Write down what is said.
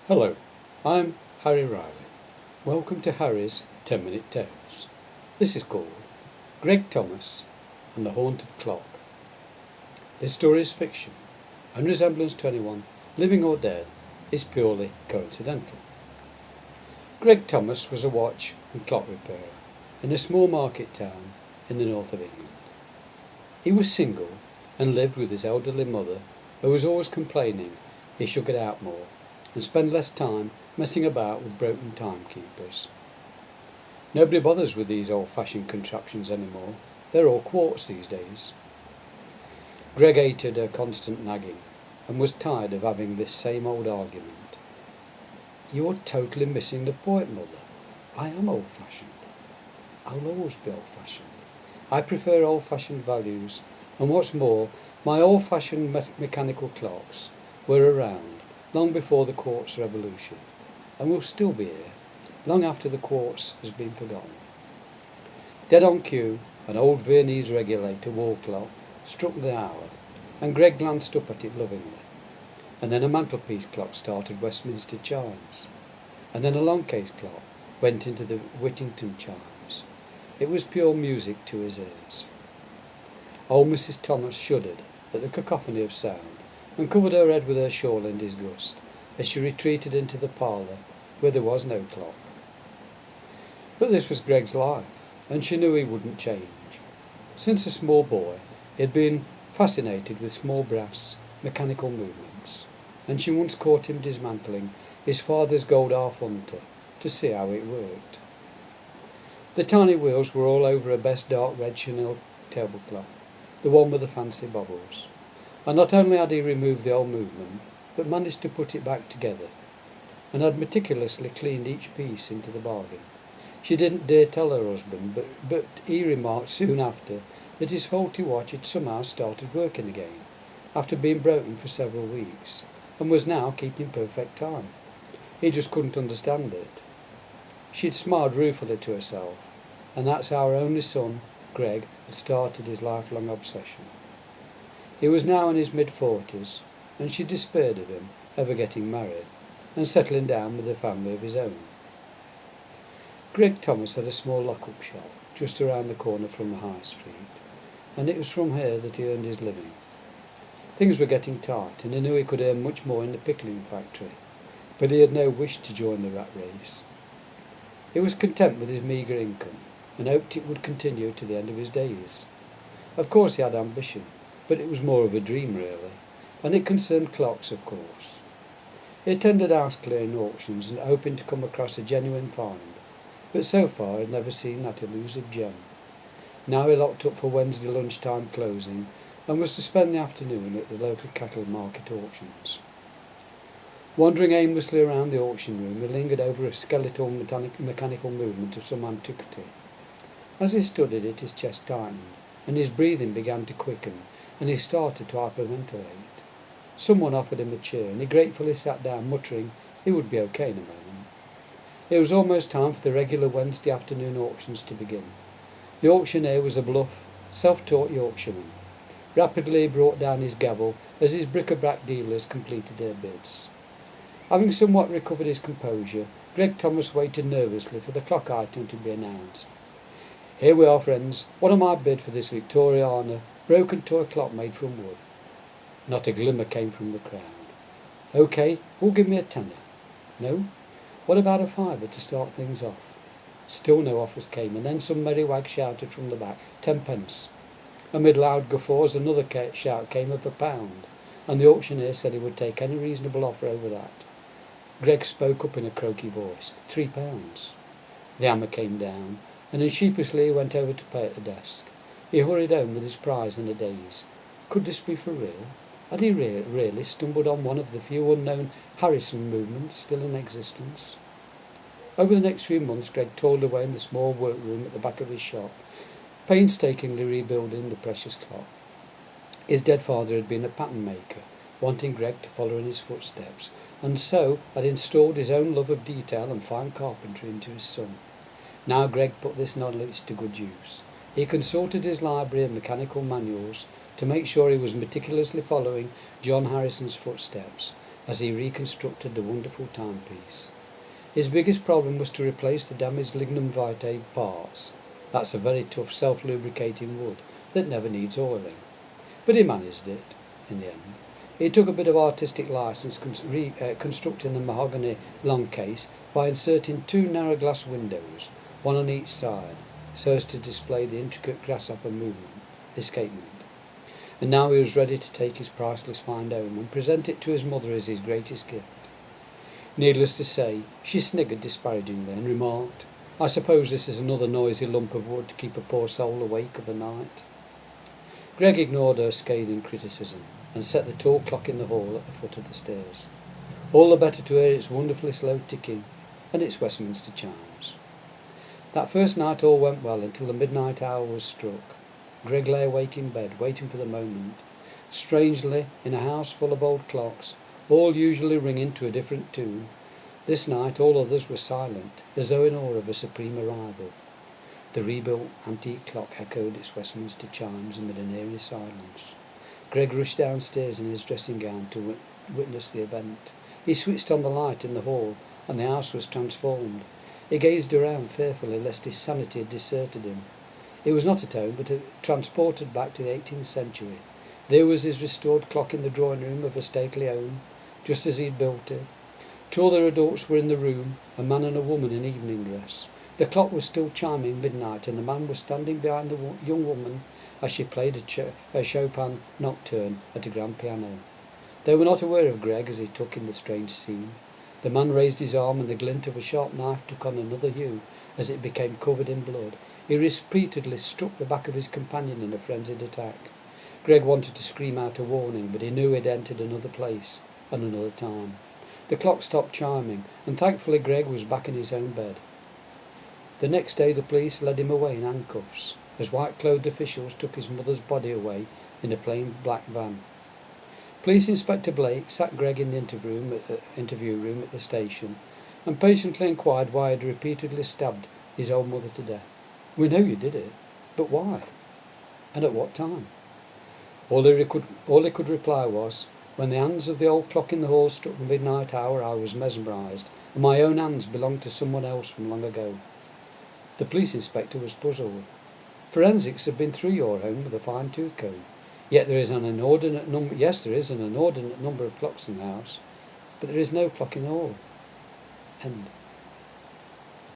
Hello, I'm Harry Riley. Welcome to Harry's 10-Minute Tales. This is called Greg Thomas and the Haunted Clock. This story is fiction, and resemblance to anyone, living or dead, is purely coincidental. Greg Thomas was a watch and clock repairer in a small market town in the north of England. He was single and lived with his elderly mother, who was always complaining he should get out more and spend less time messing about with broken timekeepers. Nobody bothers with these old-fashioned contraptions anymore. They're all quartz these days. Greg hated her constant nagging and was tired of having this same old argument. "You're totally missing the point, Mother. I am old-fashioned. I'll always be old-fashioned. I prefer old-fashioned values, and what's more, my old-fashioned mechanical clocks were around long before the quartz revolution, and will still be here long after the quartz has been forgotten." Dead on cue, an old Viennese regulator wall clock struck the hour, and Greg glanced up at it lovingly. And then a mantelpiece clock started Westminster chimes, and then a long case clock went into the Whittington chimes. It was pure music to his ears. Old Mrs. Thomas shuddered at the cacophony of sound, and covered her head with her shawl in disgust as she retreated into the parlour where there was no clock. But this was Greg's life, and she knew he wouldn't change. Since a small boy, he had been fascinated with small brass, mechanical movements, and she once caught him dismantling his father's gold half-hunter to see how it worked. The tiny wheels were all over her best dark red chenille tablecloth, the one with the fancy bobbles. And not only had he removed the old movement, but managed to put it back together, and had meticulously cleaned each piece into the bargain. She didn't dare tell her husband, but he remarked soon after that his faulty watch had somehow started working again, after being broken for several weeks, and was now keeping perfect time. He just couldn't understand it. She'd smiled ruefully to herself, and that's how her only son, Greg, had started his lifelong obsession. He was now in his mid-40s, and she despaired of him ever getting married and settling down with a family of his own. Greg Thomas had a small lock-up shop just around the corner from the high street, and it was from here that he earned his living. Things were getting tight, and he knew he could earn much more in the pickling factory, but he had no wish to join the rat race. He was content with his meagre income, and hoped it would continue to the end of his days. Of course he had ambition, but it was more of a dream really, and it concerned clocks, of course. He attended house clearing auctions and hoping to come across a genuine find, but so far he had never seen that elusive gem. Now he locked up for Wednesday lunchtime closing and was to spend the afternoon at the local cattle market auctions. Wandering aimlessly around the auction room, he lingered over a skeletal mechanical movement of some antiquity. As he studied it, his chest tightened, and his breathing began to quicken, and he started to hyperventilate. Someone offered him a chair, and he gratefully sat down, muttering he would be okay in a moment. It was almost time for the regular Wednesday afternoon auctions to begin. The auctioneer was a bluff, self-taught Yorkshireman. Rapidly he brought down his gavel as his bric-a-brac dealers completed their bids. Having somewhat recovered his composure, Greg Thomas waited nervously for the clock item to be announced. "Here we are, friends. What am I bid for this Victoriana broken toy clock made from wood?" Not a glimmer came from the crowd. "OK, who'll give me a tenner?" "No? What about a fiver to start things off?" Still no offers came, and then some merry wag shouted from the back, "10p." Amid loud guffaws another shout came of £1, and the auctioneer said he would take any reasonable offer over that. Greg spoke up in a croaky voice, £3. The hammer came down, and then sheepishly he went over to pay at the desk. He hurried home with his prize in a daze. Could this be for real? Had he really stumbled on one of the few unknown Harrison movements still in existence? Over the next few months Greg toiled away in the small workroom at the back of his shop, painstakingly rebuilding the precious clock. His dead father had been a pattern maker, wanting Greg to follow in his footsteps, and so had installed his own love of detail and fine carpentry into his son. Now Greg put this knowledge to good use. He consulted his library of mechanical manuals to make sure he was meticulously following John Harrison's footsteps, as he reconstructed the wonderful timepiece. His biggest problem was to replace the damaged lignum vitae parts. That's a very tough self-lubricating wood that never needs oiling. But he managed it, in the end. He took a bit of artistic license constructing the mahogany long case by inserting 2 narrow glass windows, one on each side, so as to display the intricate grasshopper escapement. And now he was ready to take his priceless find home and present it to his mother as his greatest gift. Needless to say, she sniggered disparagingly and remarked, "I suppose this is another noisy lump of wood to keep a poor soul awake of the night." Greg ignored her scathing criticism and set the tall clock in the hall at the foot of the stairs, all the better to hear its wonderfully slow ticking and its Westminster chimes. That first night all went well until the midnight hour was struck. Greg lay awake in bed, waiting for the moment. Strangely, in a house full of old clocks, all usually ringing to a different tune, this night all others were silent, as though in awe of a supreme arrival. The rebuilt antique clock echoed its Westminster chimes amid an eerie silence. Greg rushed downstairs in his dressing gown to witness the event. He switched on the light in the hall, and the house was transformed. He gazed around fearfully lest his sanity had deserted him. It was not at home, but transported back to the 18th century. There was his restored clock in the drawing room of a stately home, just as he had built it. 2 other adults were in the room, a man and a woman in evening dress. The clock was still chiming midnight, and the man was standing behind the young woman as she played a Chopin nocturne at a grand piano. They were not aware of Greg as he took in the strange scene. The man raised his arm, and the glint of a sharp knife took on another hue as it became covered in blood. He repeatedly struck the back of his companion in a frenzied attack. Greg wanted to scream out a warning, but he knew he had entered another place and another time. The clock stopped chiming, and thankfully Greg was back in his own bed. The next day the police led him away in handcuffs, as white-clothed officials took his mother's body away in a plain black van. Police Inspector Blake sat Greg in the interview room at the station and patiently inquired why he had repeatedly stabbed his old mother to death. "We know you did it, but why? And at what time?" All he could reply was, "When the hands of the old clock in the hall struck the midnight hour, I was mesmerised, and my own hands belonged to someone else from long ago." The police inspector was puzzled. "Forensics have been through your home with a fine-tooth comb. Yet there is an inordinate number. Yes, there is an inordinate number of clocks in the house, but there is no clock in the hall." End.